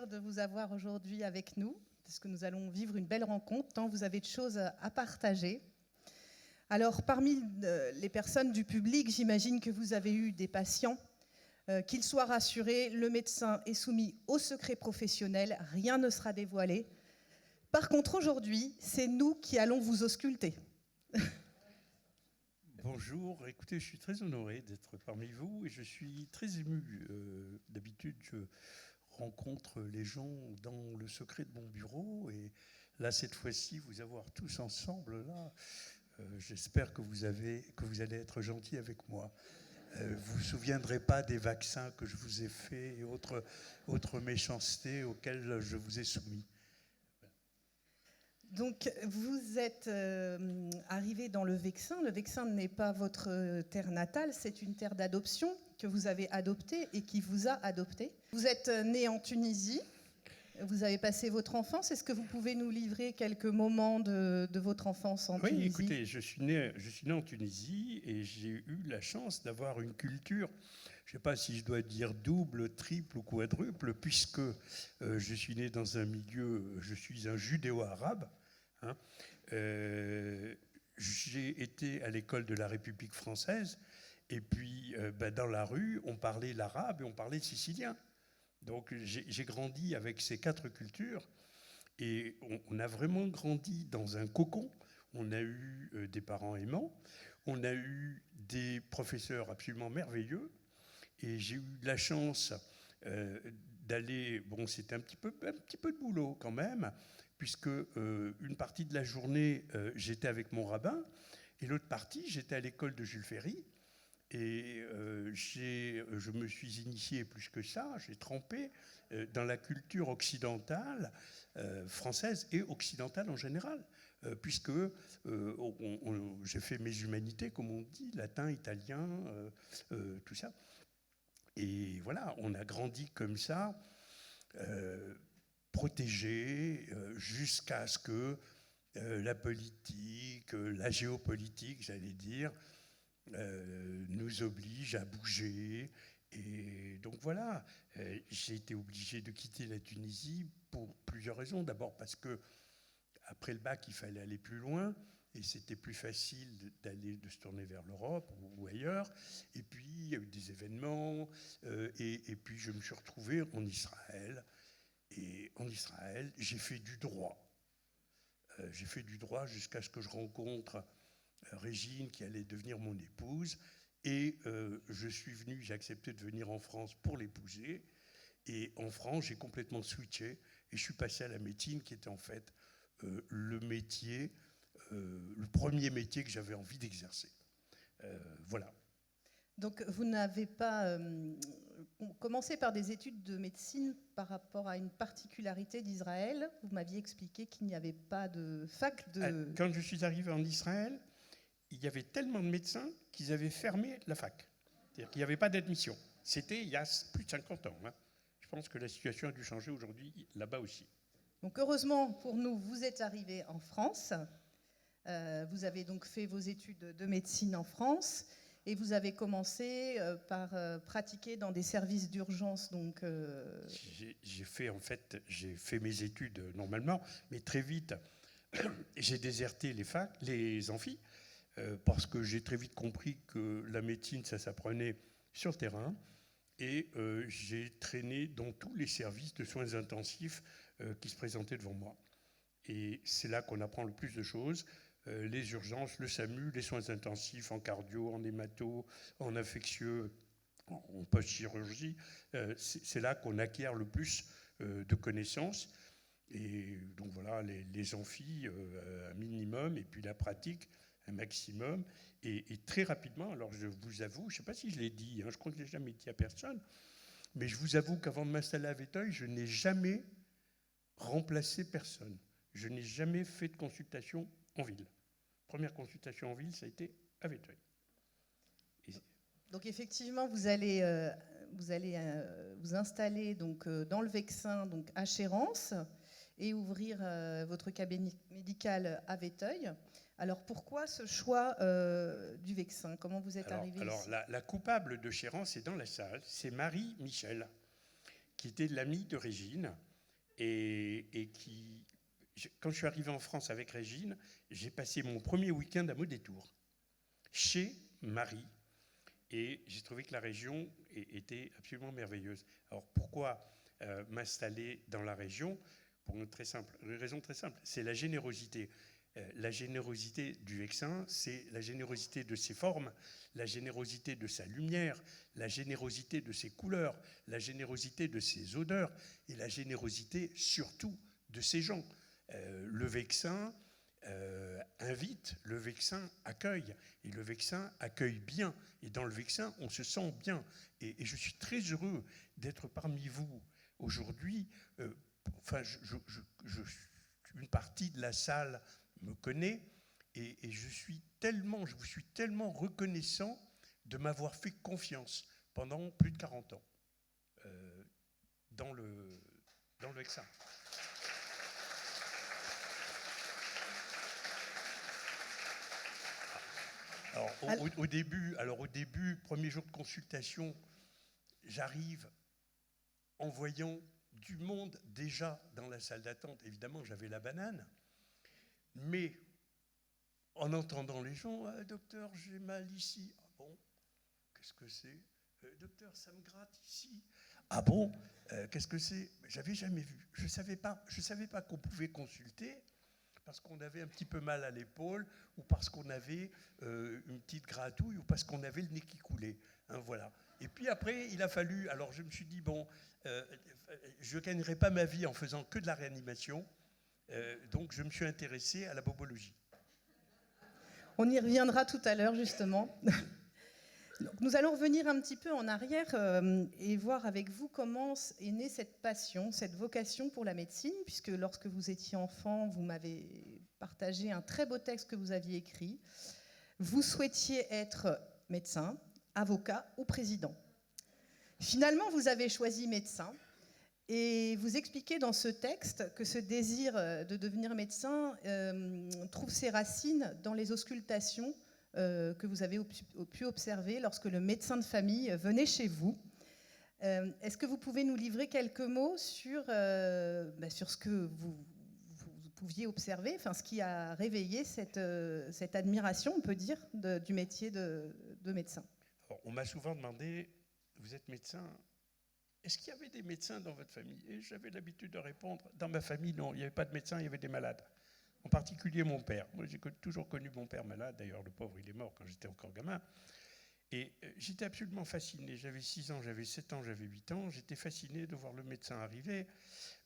plaisir de vous avoir aujourd'hui avec nous, parce que nous allons vivre une belle rencontre, tant vous avez de choses à partager. Alors, parmi les personnes du public, j'imagine que vous avez eu des patients. Qu'ils soient rassurés, le médecin est soumis au secret professionnel, rien ne sera dévoilé. Par contre, aujourd'hui, c'est nous qui allons vous ausculter. Bonjour, écoutez, je suis très honoré d'être parmi vous et je suis très ému. D'habitude, je rencontre les gens dans le secret de mon bureau et là, cette fois-ci, vous avoir tous ensemble, là, j'espère que vous allez être gentils avec moi. Vous ne vous souviendrez pas des vaccins que je vous ai faits et autres méchancetés auxquelles je vous ai soumis. Donc, vous êtes arrivé dans le Vexin. Le Vexin n'est pas votre terre natale, c'est une terre d'adoption que vous avez adoptée et qui vous a adopté. Vous êtes né en Tunisie, vous avez passé votre enfance. Est-ce que vous pouvez nous livrer quelques moments de votre enfance en Tunisie ? Oui, écoutez, je suis né en Tunisie et j'ai eu la chance d'avoir une culture, je ne sais pas si je dois dire double, triple ou quadruple, puisque je suis né dans un milieu, je suis un judéo-arabe. Hein. J'ai été à l'école de la République française et puis dans la rue, on parlait l'arabe et on parlait le sicilien. Donc j'ai grandi avec ces quatre cultures et on a vraiment grandi dans un cocon. On a eu des parents aimants, on a eu des professeurs absolument merveilleux et j'ai eu la chance d'aller, bon c'était un petit peu de boulot quand même, puisque une partie de la journée j'étais avec mon rabbin et l'autre partie j'étais à l'école de Jules Ferry. Et je me suis initié plus que ça, j'ai trempé dans la culture occidentale, française et occidentale en général, puisque j'ai fait mes humanités, comme on dit, latin, italien, tout ça. Et voilà, on a grandi comme ça, protégé, jusqu'à ce que la politique, la géopolitique, j'allais dire, nous oblige à bouger. Et donc voilà, j'ai été obligé de quitter la Tunisie pour plusieurs raisons. D'abord parce que après le bac, il fallait aller plus loin et c'était plus facile de se tourner vers l'Europe ou ailleurs. Et puis il y a eu des événements et puis je me suis retrouvé en Israël. Et en Israël, j'ai fait du droit. J'ai fait du droit jusqu'à ce que je rencontre Régine, qui allait devenir mon épouse, et j'ai accepté de venir en France pour l'épouser, et en France, j'ai complètement switché, et je suis passé à la médecine, qui était en fait le premier métier que j'avais envie d'exercer. Voilà. Donc, vous n'avez pas commencé par des études de médecine par rapport à une particularité d'Israël. Vous m'aviez expliqué qu'il n'y avait pas de fac de... Quand je suis arrivé en Israël, il y avait tellement de médecins qu'ils avaient fermé la fac. C'est-à-dire qu'il n'y avait pas d'admission. C'était il y a plus de 50 ans. Hein. Je pense que la situation a dû changer aujourd'hui là-bas aussi. Donc heureusement pour nous, vous êtes arrivé en France. Vous avez donc fait vos études de médecine en France et vous avez commencé par pratiquer dans des services d'urgence. Donc j'ai fait mes études normalement, mais très vite, j'ai déserté les amphis. Parce que j'ai très vite compris que la médecine, ça s'apprenait sur le terrain. Et j'ai traîné dans tous les services de soins intensifs qui se présentaient devant moi. Et c'est là qu'on apprend le plus de choses. Les urgences, le SAMU, les soins intensifs en cardio, en hémato, en infectieux, en post-chirurgie. C'est là qu'on acquiert le plus de connaissances. Et donc voilà, les amphis, un minimum, et puis la pratique, un maximum, et très rapidement, alors je vous avoue, je ne sais pas si je l'ai dit, hein, je crois que je ne l'ai jamais dit à personne, mais je vous avoue qu'avant de m'installer à Vétheuil, je n'ai jamais remplacé personne. Je n'ai jamais fait de consultation en ville. Première consultation en ville, ça a été à Vétheuil. Donc effectivement, vous allez vous installer donc, dans le Vexin, donc à Chérences, et ouvrir votre cabinet médical à Vétheuil. Alors pourquoi ce choix du Vexin? Comment vous êtes arrivé ici? La coupable de Chérences est dans la salle, c'est Marie Michel, qui était l'amie de Régine et qui... Quand je suis arrivé en France avec Régine, j'ai passé mon premier week-end à Modétour, chez Marie. Et j'ai trouvé que la région était absolument merveilleuse. Alors pourquoi m'installer dans la région? Pour une raison très simple, c'est la générosité. La générosité du Vexin, c'est la générosité de ses formes, la générosité de sa lumière, la générosité de ses couleurs, la générosité de ses odeurs et la générosité surtout de ses gens. Le Vexin invite, le Vexin accueille, et le Vexin accueille bien. Et dans le Vexin, on se sent bien. Et je suis très heureux d'être parmi vous aujourd'hui. Une partie de la salle me connaît, et je vous suis tellement reconnaissant de m'avoir fait confiance pendant plus de 40 ans dans le Vexin. Alors, au début, premier jour de consultation, j'arrive en voyant du monde déjà dans la salle d'attente. Évidemment, j'avais la banane, mais en entendant les gens, ah, docteur, j'ai mal ici. Ah bon, qu'est-ce que c'est? Docteur, ça me gratte ici. Ah bon, qu'est-ce que c'est? J'avais jamais vu. Je savais pas qu'on pouvait consulter parce qu'on avait un petit peu mal à l'épaule, ou parce qu'on avait une petite gratouille, ou parce qu'on avait le nez qui coulait. Hein, voilà. Et puis après, il a fallu... Alors je me suis dit, bon, je ne gagnerai pas ma vie en faisant que de la réanimation, donc je me suis intéressé à la bobologie. On y reviendra tout à l'heure, justement. Donc, nous allons revenir un petit peu en arrière et voir avec vous comment est née cette passion, cette vocation pour la médecine, puisque lorsque vous étiez enfant, vous m'avez partagé un très beau texte que vous aviez écrit. Vous souhaitiez être médecin, avocat ou président. Finalement, vous avez choisi médecin et vous expliquez dans ce texte que ce désir de devenir médecin trouve ses racines dans les auscultations que vous avez pu observer lorsque le médecin de famille venait chez vous. Est-ce que vous pouvez nous livrer quelques mots sur ce que vous pouviez observer, enfin, ce qui a réveillé cette admiration, on peut dire, du métier de médecin? Alors, on m'a souvent demandé, vous êtes médecin, est-ce qu'il y avait des médecins dans votre famille? Et j'avais l'habitude de répondre, dans ma famille, non, il n'y avait pas de médecins, il y avait des malades. En particulier mon père. Moi, j'ai toujours connu mon père malade. D'ailleurs, le pauvre, il est mort quand j'étais encore gamin. Et j'étais absolument fasciné. J'avais 6 ans, j'avais 7 ans, j'avais 8 ans. J'étais fasciné de voir le médecin arriver.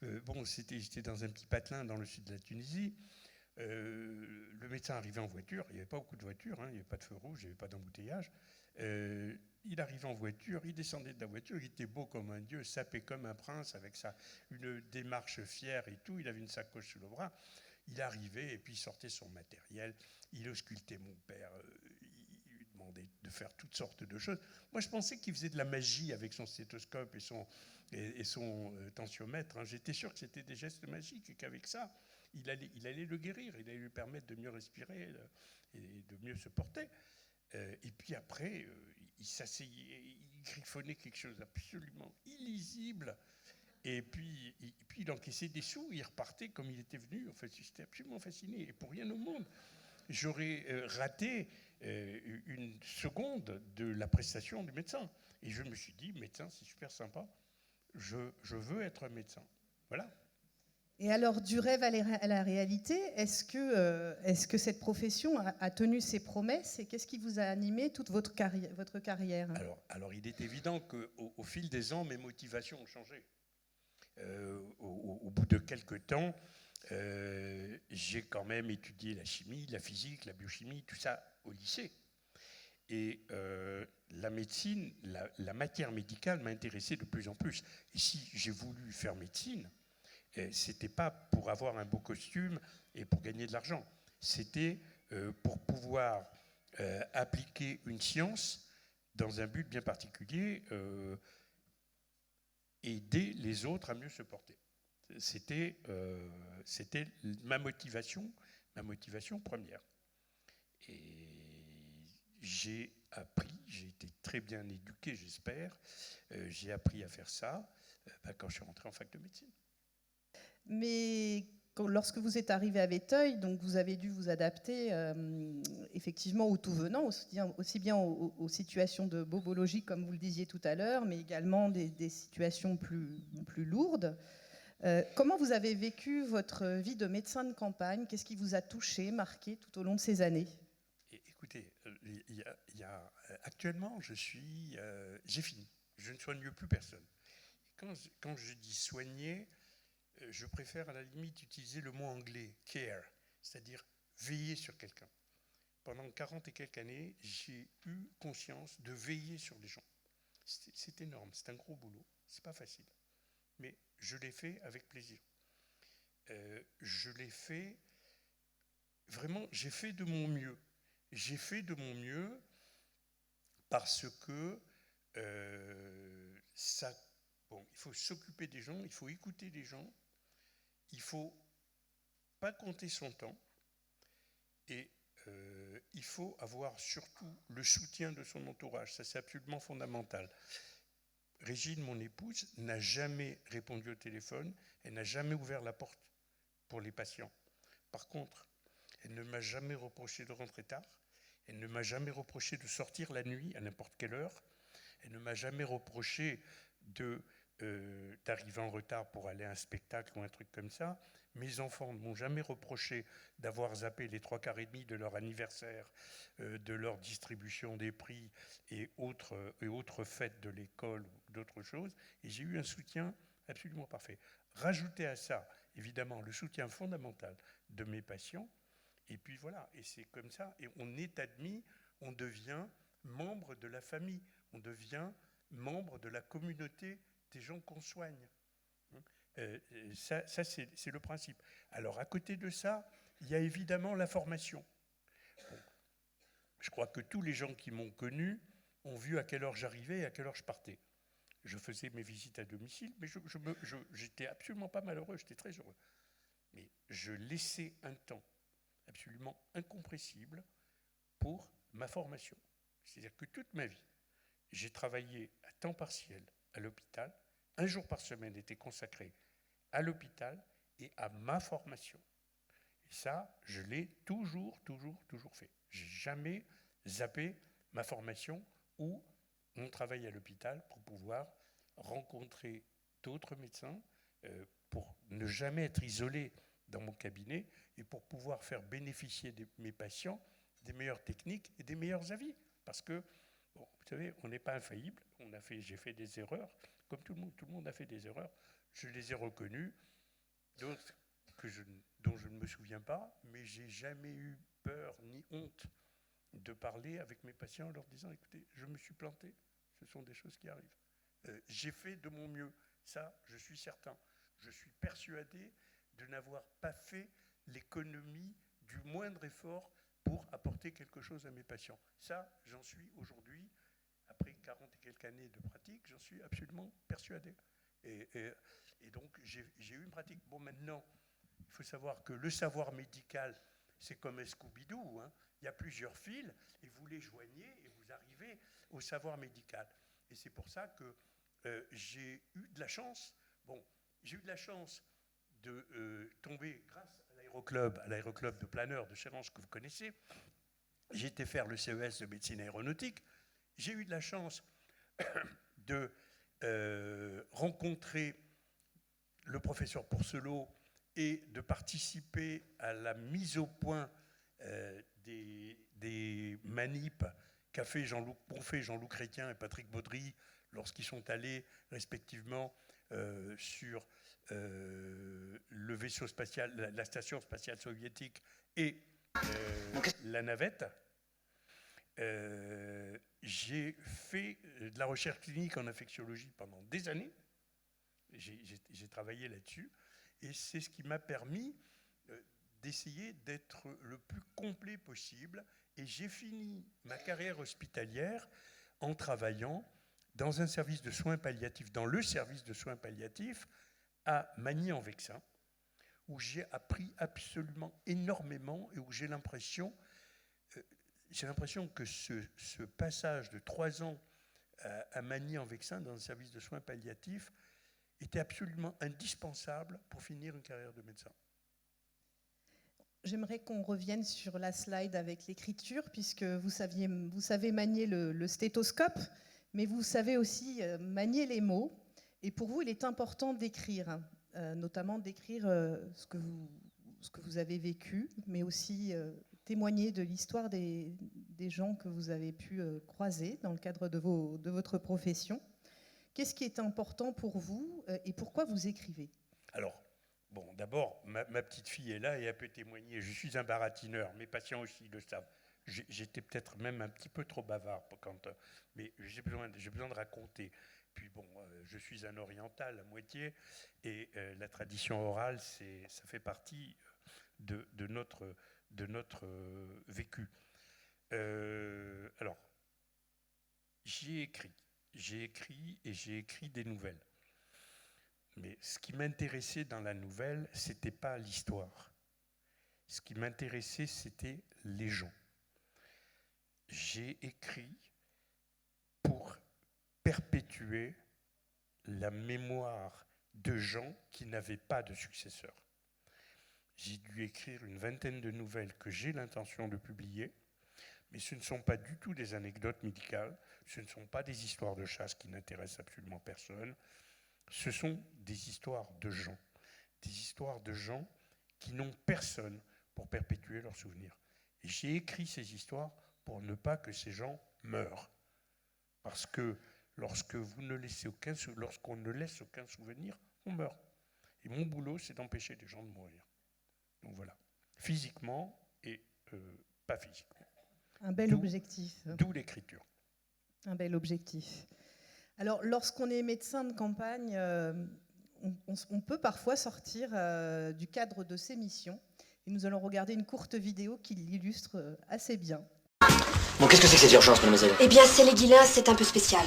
J'étais dans un petit patelin dans le sud de la Tunisie. Le médecin arrivait en voiture. Il n'y avait pas beaucoup de voitures. Hein. Il n'y avait pas de feu rouge, il n'y avait pas d'embouteillage. Il arrivait en voiture, il descendait de la voiture. Il était beau comme un dieu, sapé comme un prince, avec une démarche fière et tout. Il avait une sacoche sous le bras. Il arrivait et puis il sortait son matériel, il auscultait mon père, il lui demandait de faire toutes sortes de choses. Moi, je pensais qu'il faisait de la magie avec son stéthoscope et son tensiomètre. Hein. J'étais sûr que c'était des gestes magiques et qu'avec ça, il allait le guérir, il allait lui permettre de mieux respirer et de mieux se porter. Et puis après, il s'asseyait, il griffonnait quelque chose d'absolument illisible. Et puis il encaissait des sous, il repartait comme il était venu. En fait, j'étais absolument fasciné. Et pour rien au monde, j'aurais raté une seconde de la prestation du médecin. Et je me suis dit, médecin, c'est super sympa. Je veux être médecin. Voilà. Et alors, du rêve à la réalité, est-ce que cette profession a tenu ses promesses et qu'est-ce qui vous a animé toute votre carrière? Alors, il est évident qu'au fil des ans, mes motivations ont changé. Au bout de quelques temps, j'ai quand même étudié la chimie, la physique, la biochimie, tout ça au lycée. Et la médecine, la matière médicale m'a intéressé de plus en plus. Et si j'ai voulu faire médecine, c'était pas pour avoir un beau costume et pour gagner de l'argent. C'était pour pouvoir appliquer une science dans un but bien particulier, aider les autres à mieux se porter. C'était ma motivation première. Et j'ai été très bien éduqué, j'espère. J'ai appris à faire ça quand je suis rentré en fac de médecine. Mais lorsque vous êtes arrivé à Véteuil, donc vous avez dû vous adapter effectivement aux tout venants, aussi bien aux situations de bobologie, comme vous le disiez tout à l'heure, mais également des situations plus lourdes. Comment vous avez vécu votre vie de médecin de campagne? Qu'est-ce qui vous a touché, marqué tout au long de ces années? Écoutez, actuellement, j'ai fini. Je ne soigne plus personne. Quand je dis soigner, je préfère à la limite utiliser le mot anglais, care, c'est-à-dire veiller sur quelqu'un. Pendant 40 et quelques années, j'ai eu conscience de veiller sur les gens. C'est énorme, c'est un gros boulot, c'est pas facile. Mais je l'ai fait avec plaisir. Je l'ai fait, vraiment, j'ai fait de mon mieux. J'ai fait de mon mieux parce que il faut s'occuper des gens, il faut écouter les gens, il ne faut pas compter son temps et il faut avoir surtout le soutien de son entourage. Ça, c'est absolument fondamental. Régine, mon épouse, n'a jamais répondu au téléphone, elle n'a jamais ouvert la porte pour les patients. Par contre, elle ne m'a jamais reproché de rentrer tard, elle ne m'a jamais reproché de sortir la nuit à n'importe quelle heure, elle ne m'a jamais reproché d'arriver en retard pour aller à un spectacle ou un truc comme ça. Mes enfants ne m'ont jamais reproché d'avoir zappé les 3h15 de leur anniversaire, de leur distribution des prix et autres fêtes de l'école ou d'autres choses. Et j'ai eu un soutien absolument parfait. Rajoutez à ça, évidemment, le soutien fondamental de mes patients. Et puis voilà, et c'est comme ça. Et on est admis, on devient membre de la famille, on devient membre de la communauté des gens qu'on soigne. Ça c'est le principe. Alors, à côté de ça, il y a évidemment la formation. Bon, je crois que tous les gens qui m'ont connu ont vu à quelle heure j'arrivais et à quelle heure je partais. Je faisais mes visites à domicile, mais j'étais absolument pas malheureux, j'étais très heureux. Mais je laissais un temps absolument incompressible pour ma formation. C'est-à-dire que toute ma vie, j'ai travaillé à temps partiel à l'hôpital. Un jour par semaine était consacré à l'hôpital et à ma formation. Et ça, je l'ai toujours fait. J'ai jamais zappé ma formation ou mon travail à l'hôpital pour pouvoir rencontrer d'autres médecins, pour ne jamais être isolé dans mon cabinet et pour pouvoir faire bénéficier mes patients des meilleures techniques et des meilleurs avis. Parce que, bon, vous savez, on n'est pas infaillible. J'ai fait des erreurs, comme tout le monde a fait des erreurs. Je les ai reconnues, d'autres dont je ne me souviens pas, mais j'ai jamais eu peur ni honte de parler avec mes patients en leur disant, écoutez, je me suis planté, ce sont des choses qui arrivent. J'ai fait de mon mieux, ça, je suis certain. Je suis persuadé de n'avoir pas fait l'économie du moindre effort pour apporter quelque chose à mes patients. Ça, j'en suis aujourd'hui, après 40 et quelques années de pratique, j'en suis absolument persuadé. Et donc, j'ai eu une pratique. Bon, maintenant, il faut savoir que le savoir médical, c'est comme un Scooby-Doo, hein. Il y a plusieurs fils, et vous les joignez, et vous arrivez au savoir médical. Et c'est pour ça que j'ai eu de la chance. Bon, j'ai eu de la chance de tomber grâce à l'aéroclub de planeurs de Chérange que vous connaissez. J'ai été faire le CES de médecine aéronautique. J'ai eu de la chance de rencontrer le professeur Pourcelot et de participer à la mise au point des manips qu'ont fait Jean-Loup Chrétien et Patrick Baudry lorsqu'ils sont allés respectivement sur le vaisseau spatial, la station spatiale soviétique et la navette. J'ai fait de la recherche clinique en infectiologie pendant des années. J'ai travaillé là-dessus. Et c'est ce qui m'a permis d'essayer d'être le plus complet possible. Et j'ai fini ma carrière hospitalière en travaillant dans un service de soins palliatifs, dans le service de soins palliatifs à Magny-en-Vexin, où j'ai appris absolument énormément et où j'ai l'impression que ce passage de 3 ans à Magny-en-Vexin dans un service de soins palliatifs était absolument indispensable pour finir une carrière de médecin. J'aimerais qu'on revienne sur la slide avec l'écriture, puisque vous savez manier le stéthoscope, mais vous savez aussi manier les mots. Et pour vous, il est important d'écrire, notamment d'écrire ce que vous avez vécu, mais aussi témoigner de l'histoire des gens que vous avez pu croiser dans le cadre de votre profession. Qu'est-ce qui est important pour vous et pourquoi vous écrivez ? Alors, bon, d'abord, ma petite fille est là et elle peut témoigner. Je suis un baratineur, mes patients aussi le savent. J'étais peut-être même un petit peu trop bavard, mais j'ai besoin de raconter. Puis bon, je suis un oriental à moitié, et la tradition orale, ça fait partie de notre vécu. Alors, j'ai écrit et j'ai écrit des nouvelles. Mais ce qui m'intéressait dans la nouvelle, c'était pas l'histoire. Ce qui m'intéressait, c'était les gens. J'ai écrit pour perpétuer la mémoire de gens qui n'avaient pas de successeurs. J'ai dû écrire une vingtaine de nouvelles que j'ai l'intention de publier, mais ce ne sont pas du tout des anecdotes médicales, ce ne sont pas des histoires de chasse qui n'intéressent absolument personne, ce sont des histoires de gens qui n'ont personne pour perpétuer leurs souvenirs. Et j'ai écrit ces histoires pour ne pas que ces gens meurent. Parce que lorsqu'on ne laisse aucun souvenir, on meurt. Et mon boulot, c'est d'empêcher les gens de mourir. Donc voilà, physiquement et pas physiquement. Un bel objectif. D'où l'écriture. Un bel objectif. Alors, lorsqu'on est médecin de campagne, on peut parfois sortir du cadre de ses missions. Et nous allons regarder une courte vidéo qui l'illustre assez bien. Bon, qu'est-ce que c'est que cette urgence, mademoiselle ? Eh bien, c'est les Guilins, c'est un peu spécial.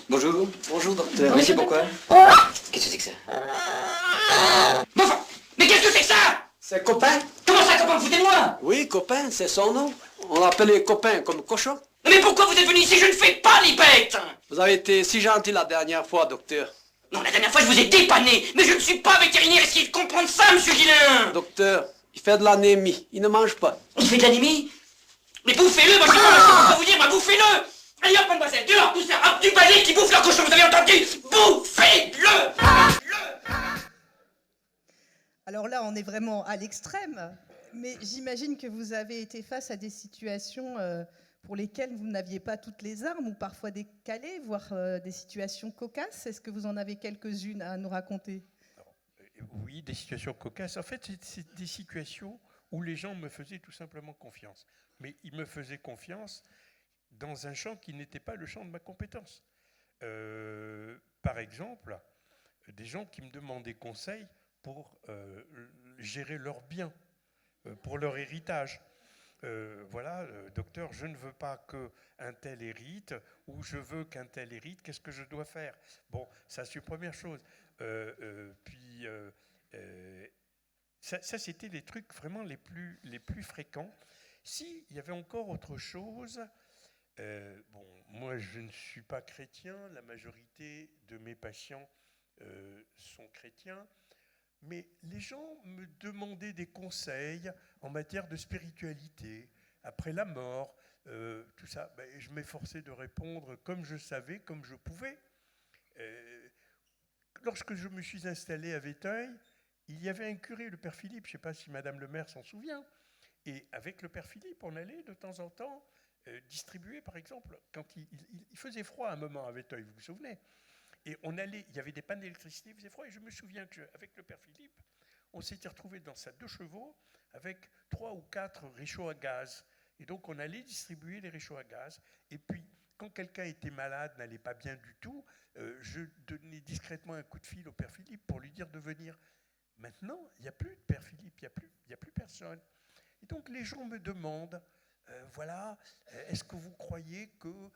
Bonjour. Bonjour, docteur. Merci, pourquoi ? Qu'est-ce que c'est que ça ? Mais enfin, mais qu'est-ce que c'est que ça ? C'est copain? Comment ça, copain, foutez-moi ? Oui, copain, c'est son nom. On l'appelait copain comme cochon. Mais pourquoi vous êtes venu ici? Je ne fais pas les bêtes! Vous avez été si gentil la dernière fois, docteur. Non, la dernière fois, je vous ai dépanné, mais je ne suis pas vétérinaire, essayez de comprendre ça, monsieur Guillain! Docteur, il fait de l'anémie, il ne mange pas. Il fait de l'anémie? Mais bouffez-le, moi je sais pas ce que vous dire, moi bouffez-le! Allez hop, mademoiselle, dehors, tout ça, hop, du balai qui bouffe leur cochon, vous avez entendu? Bouffez-le! Alors là, on est vraiment à l'extrême, mais j'imagine que vous avez été face à des situations pour lesquelles vous n'aviez pas toutes les armes, ou parfois décalées, voire des situations cocasses. Est-ce que vous en avez quelques-unes à nous raconter ? Oui, des situations cocasses. En fait, c'est des situations où les gens me faisaient tout simplement confiance. Mais ils me faisaient confiance dans un champ qui n'était pas le champ de ma compétence. Par exemple, des gens qui me demandaient conseil pour gérer leurs biens, pour leur héritage. Voilà, docteur, je ne veux pas qu'un tel hérite, ou je veux qu'un tel hérite, qu'est-ce que je dois faire? Bon, ça c'est une première chose. Puis, ça c'était les trucs vraiment les plus fréquents. S'il y avait encore autre chose, bon, moi je ne suis pas chrétien, la majorité de mes patients sont chrétiens, mais les gens me demandaient des conseils en matière de spiritualité, après la mort, tout ça. Ben, je m'efforçais de répondre comme je savais, comme je pouvais. Lorsque je me suis installé à Véteuil, il y avait un curé, le père Philippe, je ne sais pas si madame le maire s'en souvient, et avec le père Philippe, on allait de temps en temps distribuer, par exemple, quand il faisait froid à un moment à Véteuil, vous vous souvenez? Et il y avait des pannes d'électricité, il faisait froid, et je me souviens qu'avec le père Philippe, on s'était retrouvé dans sa 2 chevaux avec 3 ou 4 réchauds à gaz. Et donc on allait distribuer les réchauds à gaz. Et puis, quand quelqu'un était malade, n'allait pas bien du tout, je donnais discrètement un coup de fil au père Philippe pour lui dire de venir. Maintenant, il n'y a plus de père Philippe, il n'y a plus personne. Et donc les gens me demandent, voilà, est-ce que vous croyez que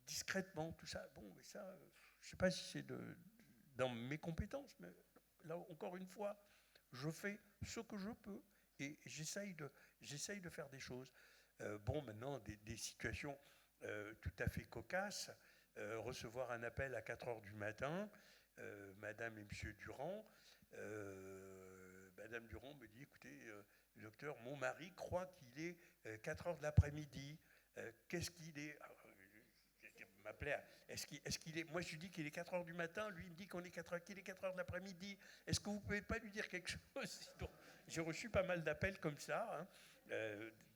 discrètement, tout ça, bon, mais ça... je ne sais pas si c'est dans mes compétences, mais là, encore une fois, je fais ce que je peux et j'essaye de faire des choses. Bon, maintenant, des situations tout à fait cocasses. recevoir un appel à 4 heures du matin, Madame et Monsieur Durand. Madame Durand me dit, écoutez, docteur, mon mari croit qu'il est 4 heures de l'après-midi. Qu'est-ce qu'il est? M'appelait, est-ce qu'il est? Moi, je lui dis qu'il est 4 heures du matin. Lui, il me dit qu'il est 4 heures de l'après-midi. Est-ce que vous ne pouvez pas lui dire quelque chose? Donc, j'ai reçu pas mal d'appels comme ça, hein,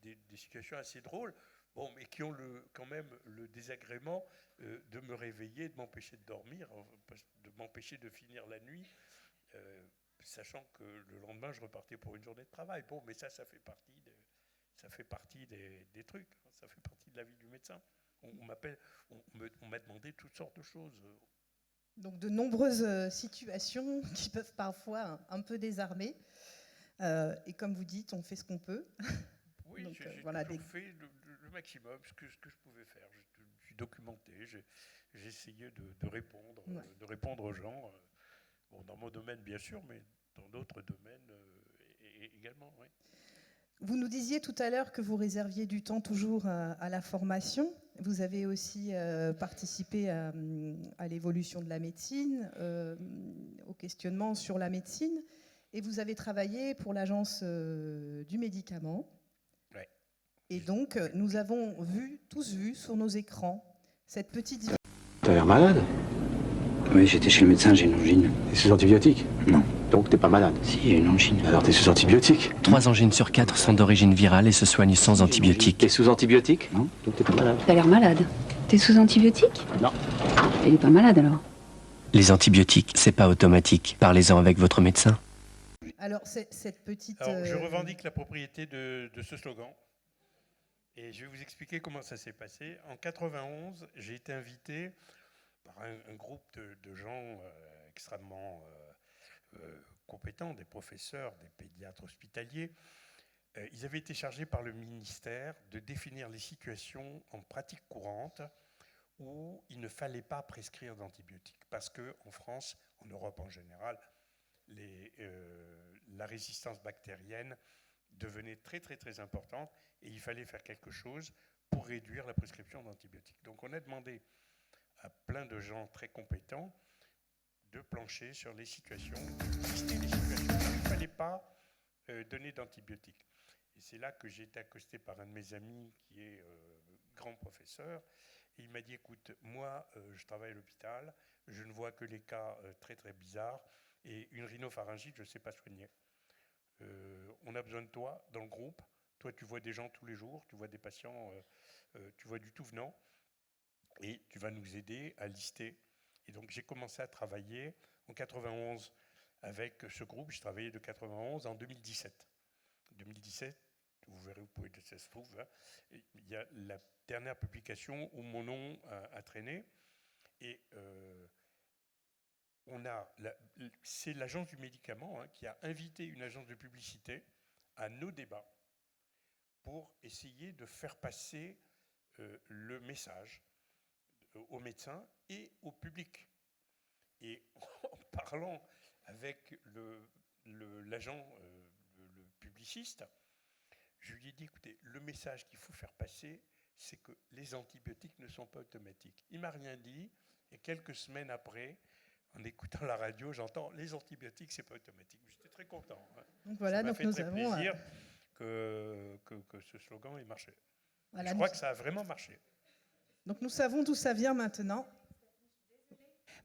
des situations assez drôles, bon, mais qui ont quand même le désagrément de me réveiller, de m'empêcher de dormir, de m'empêcher de finir la nuit, sachant que le lendemain, je repartais pour une journée de travail. Bon, mais ça fait partie des trucs, hein, ça fait partie de la vie du médecin. On m'a demandé toutes sortes de choses. Donc de nombreuses situations qui peuvent parfois un peu désarmer. Et comme vous dites, on fait ce qu'on peut. Oui, donc, j'ai voilà, toujours fait le maximum, ce que je pouvais faire. Je suis documenté, j'ai essayé de répondre aux gens. Bon, dans mon domaine, bien sûr, mais dans d'autres domaines également, oui. Vous nous disiez tout à l'heure que vous réserviez du temps toujours à la formation. Vous avez aussi participé à l'évolution de la médecine, au questionnement sur la médecine, et vous avez travaillé pour l'Agence du médicament. Ouais. Et donc, nous avons tous vu sur nos écrans cette petite... T'as l'air malade. Oui, j'étais chez le médecin, j'ai une angine. T'es sous antibiotiques? Non. Donc t'es pas malade? Si, j'ai une angine. Alors t'es sous antibiotiques? 3 angines sur 4 sont d'origine virale et se soignent sans antibiotiques. T'es sous antibiotiques? Non. Donc t'es pas malade? T'as l'air malade. T'es sous antibiotiques? Non. Il est pas malade alors. Les antibiotiques, c'est pas automatique. Parlez-en avec votre médecin. Alors, cette petite... Alors, je revendique la propriété de ce slogan. Et je vais vous expliquer comment ça s'est passé. En 91, j'ai été invité par un groupe de gens extrêmement compétents, des professeurs, des pédiatres hospitaliers. Ils avaient été chargés par le ministère de définir les situations en pratique courante où il ne fallait pas prescrire d'antibiotiques. Parce qu'en France, en Europe en général, la résistance bactérienne devenait très très très importante et il fallait faire quelque chose pour réduire la prescription d'antibiotiques. Donc on a demandé à plein de gens très compétents de plancher sur les situations, de lister les situations où il ne fallait pas donner d'antibiotiques. Et c'est là que j'ai été accosté par un de mes amis qui est grand professeur. Et il m'a dit, écoute, moi je travaille à l'hôpital, je ne vois que les cas très très bizarres et une rhinopharyngite, je ne sais pas soigner. On a besoin de toi dans le groupe. Toi, tu vois des gens tous les jours, tu vois des patients, tu vois du tout venant, et tu vas nous aider à lister. Et donc, j'ai commencé à travailler en 91 avec ce groupe. J'ai travaillé de 91 en 2017. En 2017, vous verrez, vous pouvez, ça se trouve, hein, il y a la dernière publication où mon nom a traîné. Et c'est l'agence du médicament qui a invité une agence de publicité à nos débats pour essayer de faire passer le message aux médecins et au public. Et en parlant avec l'agent, le publiciste, je lui ai dit, écoutez, le message qu'il faut faire passer, c'est que les antibiotiques ne sont pas automatiques. Il ne m'a rien dit, et quelques semaines après, en écoutant la radio, j'entends les antibiotiques, c'est pas automatique. J'étais très content. Hein. Donc voilà, ça m'a donc fait nous très avons plaisir que ce slogan ait marché. voilà, je crois que ça a vraiment marché. Donc nous savons d'où ça vient maintenant.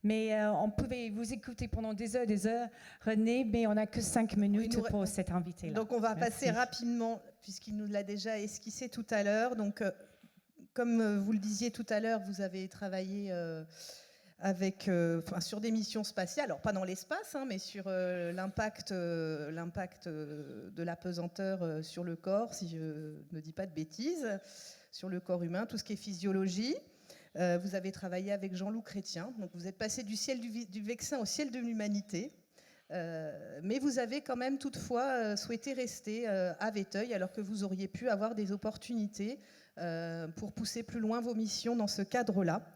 Mais on pouvait vous écouter pendant des heures, René, mais on n'a que 5 minutes pour cet invité-là. Donc on va Merci. passer rapidement, puisqu'il nous l'a déjà esquissé tout à l'heure. Donc, comme vous le disiez tout à l'heure, vous avez travaillé sur des missions spatiales, alors pas dans l'espace, mais sur l'impact de l'apesanteur sur le corps, si je ne dis pas de bêtises, sur le corps humain, tout ce qui est physiologie. Vous avez travaillé avec Jean-Loup Chrétien, donc vous êtes passé du ciel du Vexin au ciel de l'humanité, mais vous avez quand même toutefois souhaité rester à Vétheuil, alors que vous auriez pu avoir des opportunités pour pousser plus loin vos missions dans ce cadre-là.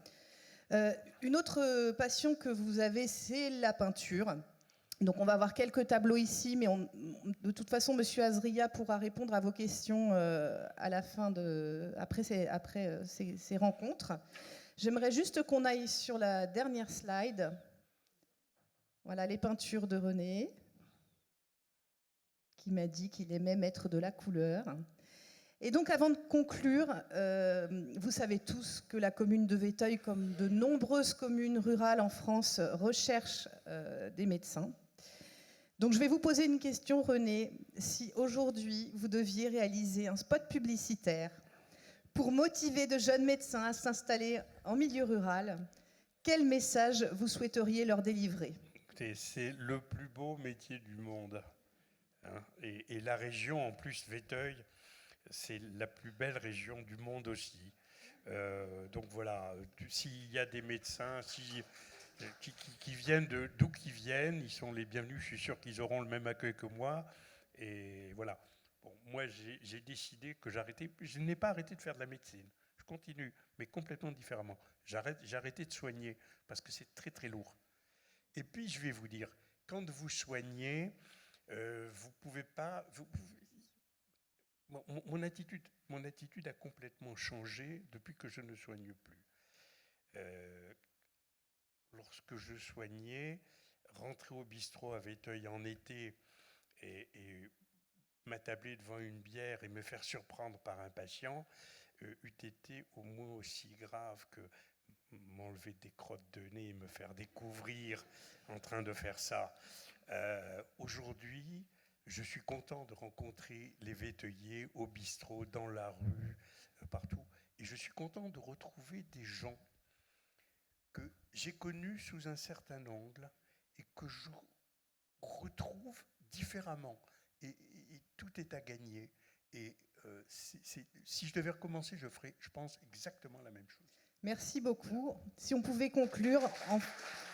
Une autre passion que vous avez, c'est la peinture. Donc on va avoir quelques tableaux ici, mais de toute façon, M. Azria pourra répondre à vos questions à la fin après ces rencontres. J'aimerais juste qu'on aille sur la dernière slide. Voilà les peintures de René, qui m'a dit qu'il aimait mettre de la couleur. Et donc, avant de conclure, vous savez tous que la commune de Vétheuil, comme de nombreuses communes rurales en France, recherche des médecins. Donc, je vais vous poser une question, René. Si aujourd'hui, vous deviez réaliser un spot publicitaire pour motiver de jeunes médecins à s'installer en milieu rural, quel message vous souhaiteriez leur délivrer ? Écoutez, c'est le plus beau métier du monde. Hein, et la région, en plus, Vétheuil, c'est la plus belle région du monde aussi. Donc voilà, s'il y a des médecins qui viennent d'où qu'ils viennent, ils sont les bienvenus. Je suis sûr qu'ils auront le même accueil que moi. Et voilà. Bon, moi, j'ai décidé que j'arrêtais. Je n'ai pas arrêté de faire de la médecine. Je continue, mais complètement différemment. J'ai arrêté de soigner parce que c'est très très lourd. Et puis, je vais vous dire, quand vous soignez, vous pouvez pas. Mon attitude a complètement changé depuis que je ne soigne plus. Lorsque je soignais, rentrer au bistrot à Vétheuil en été et m'attabler devant une bière et me faire surprendre par un patient eût été au moins aussi grave que m'enlever des crottes de nez et me faire découvrir en train de faire ça. Aujourd'hui, je suis content de rencontrer les Vétheuillais au bistrot, dans la rue, partout. Et je suis content de retrouver des gens que j'ai connus sous un certain angle et que je retrouve différemment. Et tout est à gagner. Et si je devais recommencer, je ferais, je pense, exactement la même chose. Merci beaucoup. Si on pouvait conclure,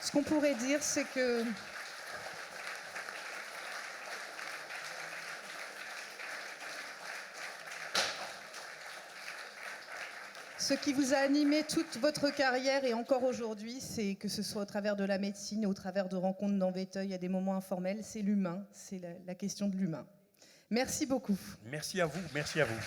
ce qu'on pourrait dire, c'est que ce qui vous a animé toute votre carrière et encore aujourd'hui, c'est que ce soit au travers de la médecine ou au travers de rencontres dans Vétheuil, à des moments informels, c'est l'humain, c'est la question de l'humain. Merci beaucoup. Merci à vous, merci à vous.